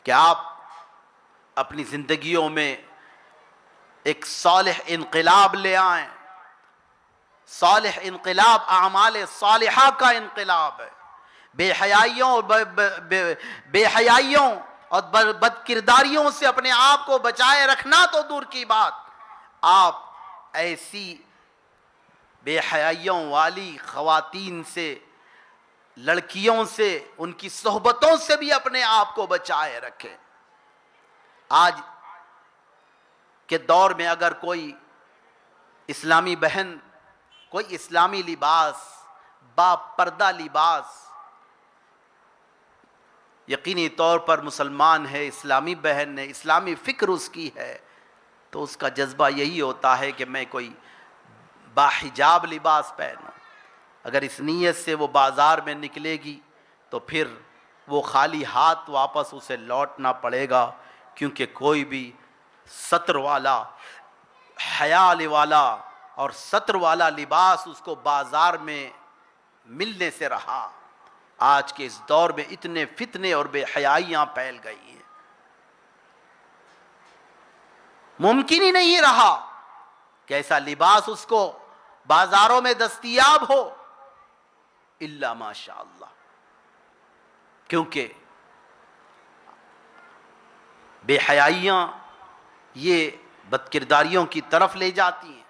[SPEAKER 1] کہ آپ اپنی زندگیوں میں ایک صالح انقلاب لے آئیں. صالح انقلاب اعمال صالحہ کا انقلاب ہے. بے حیائیوں اور بد کرداریوں سے اپنے آپ کو بچائے رکھنا تو دور کی بات، آپ ایسی بے حیائیوں والی خواتین سے، لڑکیوں سے، ان کی صحبتوں سے بھی اپنے آپ کو بچائے رکھیں. آج کے دور میں اگر کوئی اسلامی بہن کوئی اسلامی لباس، با پردہ لباس، یقینی طور پر مسلمان ہے، اسلامی بہن ہے، اسلامی فکر اس کی ہے، تو اس کا جذبہ یہی ہوتا ہے کہ میں کوئی باحجاب لباس پہنوں. اگر اس نیت سے وہ بازار میں نکلے گی تو پھر وہ خالی ہاتھ واپس اسے لوٹنا پڑے گا، کیونکہ کوئی بھی ستر والا، حیا والا اور ستر والا لباس اس کو بازار میں ملنے سے رہا. آج کے اس دور میں اتنے فتنے اور بے حیائیاں پھیل گئی ہیں، ممکن ہی نہیں رہا کہ ایسا لباس اس کو بازاروں میں دستیاب ہو الا ماشاء اللہ. کیونکہ بے حیائیاں یہ بدکرداریوں کی طرف لے جاتی ہیں.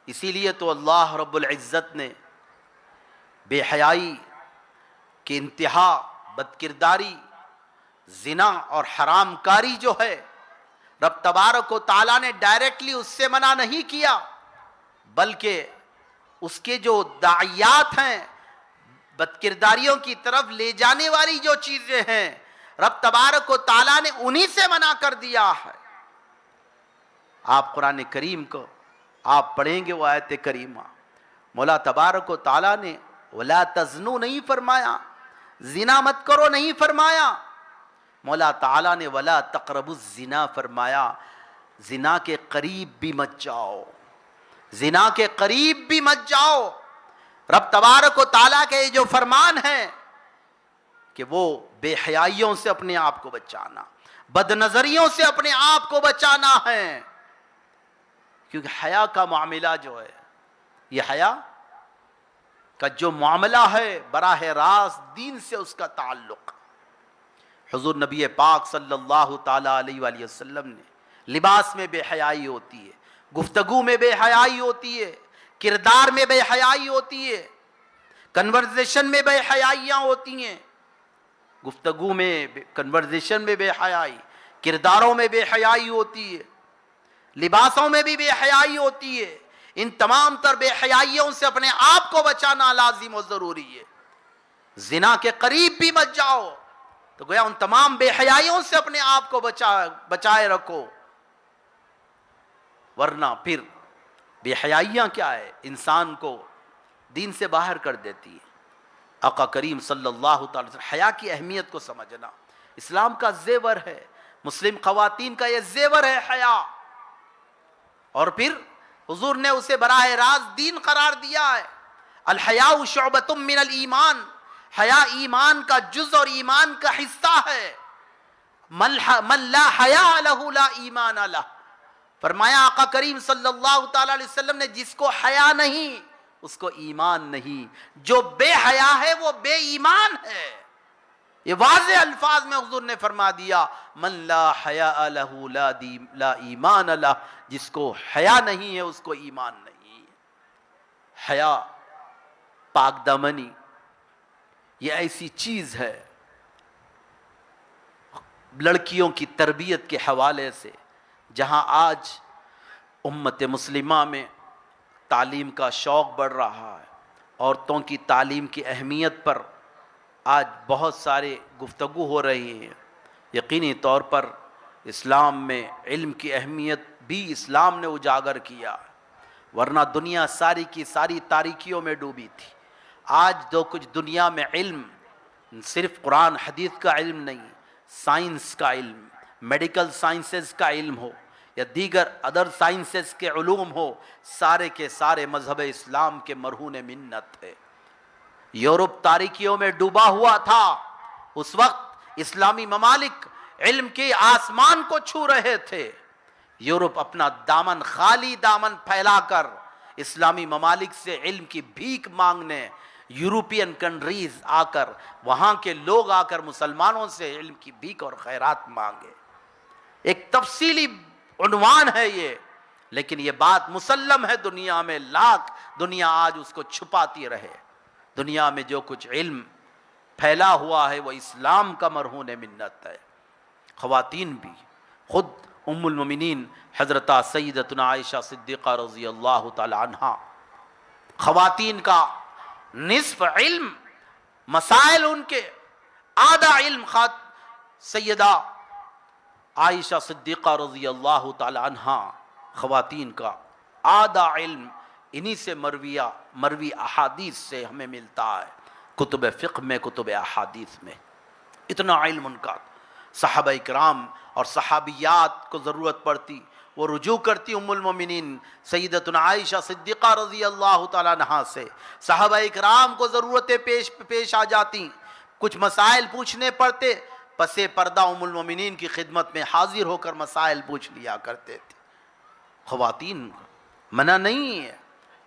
[SPEAKER 1] اسی لیے تو اللہ رب العزت نے بے حیائی کی انتہا، بدکرداری، زنا اور حرام کاری جو ہے، رب تبارک و تعالیٰ نے ڈائریکٹلی اس سے منع نہیں کیا، بلکہ اس کے جو داعیات ہیں، بدکرداریوں کی طرف لے جانے والی جو چیزیں ہیں، رب تبارک و تعالیٰ نے انہی سے منع کر دیا ہے. آپ قرآن کریم کو آپ پڑھیں گے وہ آیت کریمہ، مولا تبارک و تعالیٰ نے ولا تزنو نہیں فرمایا، زنا مت کرو نہیں فرمایا، مولا تعالیٰ نے ولا تقربوا الزنا فرمایا، زنا کے قریب بھی مت جاؤ، زنا کے قریب بھی مت جاؤ۔ رب تبارک و تعالیٰ کے جو فرمان ہے کہ وہ بے حیائیوں سے اپنے آپ کو بچانا، بد نظریوں سے اپنے آپ کو بچانا ہے، کیونکہ حیا کا معاملہ جو ہے، یہ حیا کا جو معاملہ ہے براہ راست دین سے اس کا تعلق۔ حضور نبی پاک صلی اللہ تعالی علیہ وآلہ وسلم نے لباس میں بے حیائی ہوتی ہے، گفتگو میں بے حیائی ہوتی ہے، کردار میں بے حیائی ہوتی ہے، کنورزیشن میں بے حیائیاں ہوتی ہیں، گفتگو میں کنورزیشن میں بے حیائی، کرداروں میں بے حیائی ہوتی ہے، لباسوں میں بھی بے حیائی ہوتی ہے۔ ان تمام تر بے حیائیوں سے اپنے آپ کو بچانا لازم و ضروری ہے۔ زنا کے قریب بھی مت جاؤ، تو گویا ان تمام بے حیائیوں سے اپنے آپ کو بچائے رکھو، ورنہ پھر بے حیائیاں کیا ہے، انسان کو دین سے باہر کر دیتی ہے۔ آقا کریم صلی اللہ تعالی وسلم حیا کی اہمیت کو سمجھنا اسلام کا زیور ہے، مسلم خواتین کا یہ زیور ہے حیا، اور پھر حضور نے اسے براہ راست دین قرار دیا ہے۔ الحیاء شعبۃ من الایمان، حیا ایمان کا جز اور ایمان کا حصہ ہے۔ من لا حیاء لہ لا ایمان لہ، فرمایا آقا کریم صلی اللہ تعالی علیہ وسلم نے جس کو حیا نہیں اس کو ایمان نہیں، جو بے حیا ہے وہ بے ایمان ہے۔ یہ واضح الفاظ میں حضور نے فرما دیا، من لا حیاء لہ لا ایمان لہ، جس کو حیا نہیں ہے اس کو ایمان نہیں۔ حیا، پاک دامنی، یہ ایسی چیز ہے لڑکیوں کی تربیت کے حوالے سے، جہاں آج امت مسلمہ میں تعلیم کا شوق بڑھ رہا ہے، عورتوں کی تعلیم کی اہمیت پر آج بہت سارے گفتگو ہو رہی ہیں۔ یقینی طور پر اسلام میں علم کی اہمیت بھی اسلام نے اجاگر کیا، ورنہ دنیا ساری کی ساری تاریکیوں میں ڈوبی تھی۔ آج جو کچھ دنیا میں علم، صرف قرآن حدیث کا علم نہیں، سائنس کا علم، میڈیکل سائنسز کا علم ہو یا دیگر ادر سائنسز کے علوم ہو، سارے کے سارے مذہب اسلام کے مرہون منت ہے۔ یورپ تاریکیوں میں ڈوبا ہوا تھا، اس وقت اسلامی ممالک علم کے آسمان کو چھو رہے تھے۔ یورپ اپنا دامن، خالی دامن پھیلا کر اسلامی ممالک سے علم کی بھیک مانگنے، یورپین کنٹریز آ کر، وہاں کے لوگ آ کر مسلمانوں سے علم کی بھیک اور خیرات مانگے۔ ایک تفصیلی عنوان ہے یہ، لیکن یہ بات مسلم ہے دنیا میں، لاکھ دنیا آج اس کو چھپاتی رہے۔ دنیا میں جو کچھ علم پھیلا ہوا ہے وہ اسلام کا مرہون منت ہے۔ خواتین بھی، خود ام المومنین حضرت سیدتنا عائشہ صدیقہ رضی اللہ تعالی عنہا، خواتین کا نصف علم، مسائل ان کے آدھا علم، سیدہ عائشہ صدیقہ رضی اللہ تعالی عنہا خواتین کا آدھا علم انہی سے مروی احادیث سے ہمیں ملتا ہے، کتب فقہ میں، کتب احادیث میں، اتنا علم ان کا۔ صحابہ اکرام اور صحابیات کو ضرورت پڑتی وہ رجوع کرتی ام المومنین سیدتنا عائشہ صدیقہ رضی اللہ تعالیٰ عنہا سے، صحابہ اکرام کو ضرورتیں پیش آ جاتی، کچھ مسائل پوچھنے پڑتے، پس پردہ ام المومنین کی خدمت میں حاضر ہو کر مسائل پوچھ لیا کرتے تھے۔ خواتین منع نہیں ہے،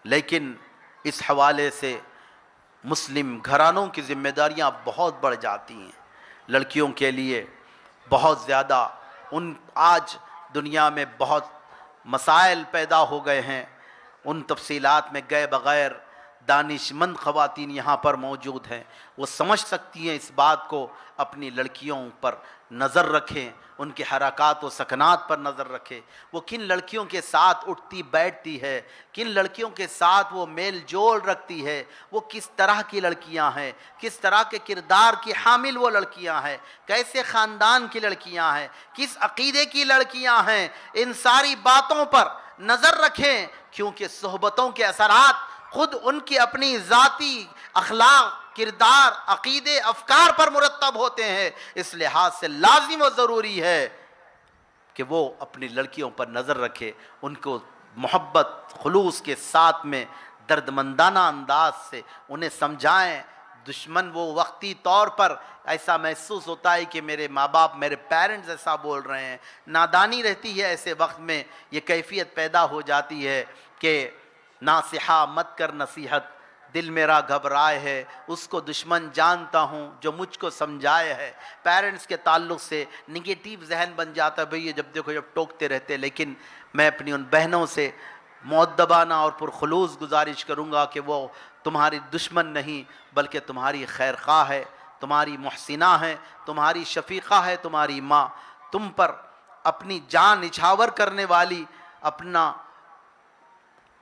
[SPEAKER 1] لیکن اس حوالے سے مسلم گھرانوں کی ذمہ داریاں بہت بڑھ جاتی ہیں۔ لڑکیوں کے لیے بہت زیادہ آج دنیا میں بہت مسائل پیدا ہو گئے ہیں، ان تفصیلات میں گئے بغیر دانش مند خواتین یہاں پر موجود ہیں، وہ سمجھ سکتی ہیں اس بات کو، اپنی لڑکیوں پر نظر رکھیں، ان کے حرکات و سکنات پر نظر رکھیں، وہ کن لڑکیوں کے ساتھ اٹھتی بیٹھتی ہے، کن لڑکیوں کے ساتھ وہ میل جول رکھتی ہے، وہ کس طرح کی لڑکیاں ہیں، کس طرح کے کردار کی حامل وہ لڑکیاں ہیں، کیسے خاندان کی لڑکیاں ہیں، کس عقیدے کی لڑکیاں ہیں، ان ساری باتوں پر نظر رکھیں، کیونکہ صحبتوں کے اثرات
[SPEAKER 2] خود ان کی اپنی ذاتی اخلاق، کردار، عقیدے، افکار پر مرتب ہوتے ہیں. اس لحاظ سے لازم و ضروری ہے کہ وہ اپنی لڑکیوں پر نظر رکھے، ان کو محبت خلوص کے ساتھ میں دردمندانہ انداز سے انہیں سمجھائیں. دشمن وہ وقتی طور پر ایسا محسوس ہوتا ہے کہ میرے ماں باپ، میرے پیرنٹس ایسا بول رہے ہیں، نادانی رہتی ہے. ایسے وقت میں یہ کیفیت پیدا ہو جاتی ہے کہ ناصحہ مت کر نصیحت، دل میرا گھبرائے ہے، اس کو دشمن جانتا ہوں جو مجھ کو سمجھائے ہے. پیرنٹس کے تعلق سے نگیٹیو ذہن بن جاتا ہے، بھئی یہ جب دیکھو جب ٹوکتے رہتے. لیکن میں اپنی ان بہنوں سے مؤدبانہ اور پرخلوص گزارش کروں گا کہ وہ تمہاری دشمن نہیں بلکہ تمہاری خیر خواہ ہے، تمہاری محسنہ ہے، تمہاری شفیقہ ہے. تمہاری ماں تم پر اپنی جان نچھاور کرنے والی، اپنا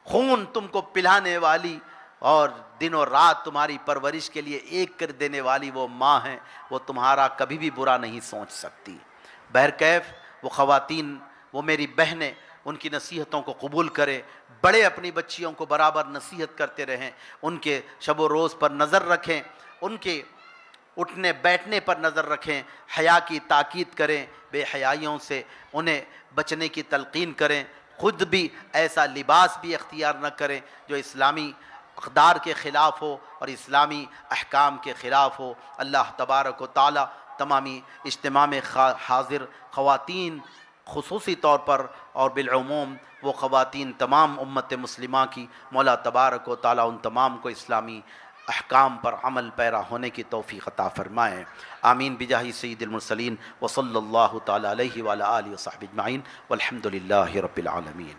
[SPEAKER 2] خون تم کو پلانے والی اور دن اور رات تمہاری پرورش کے لیے ایک کر دینے والی وہ ماں ہیں. وہ تمہارا کبھی بھی برا نہیں سوچ سکتی. بہرکیف وہ خواتین، وہ میری بہنیں، ان کی نصیحتوں کو قبول کریں. بڑے اپنی بچیوں کو برابر نصیحت کرتے رہیں، ان کے شب و روز پر نظر رکھیں، ان کے اٹھنے بیٹھنے پر نظر رکھیں، حیا کی تاکید کریں، بے حیائیوں سے انہیں بچنے کی تلقین کریں. خود بھی ایسا لباس بھی اختیار نہ کریں جو اسلامی اقدار کے خلاف ہو اور اسلامی احکام کے خلاف ہو. اللہ تبارک و تعالی تمامی اجتماع میں حاضر خواتین خصوصی طور پر اور بالعموم وہ خواتین تمام امت مسلمہ کی، مولا تبارک و تعالی ان تمام کو اسلامی احکام پر عمل پیرا ہونے کی توفیق عطا فرمائے. آمین بجاہ سید المرسلین وصلی اللہ تعالی علیہ وعلی آلہ وصحبہ اجمعین والحمد للہ رب العالمین.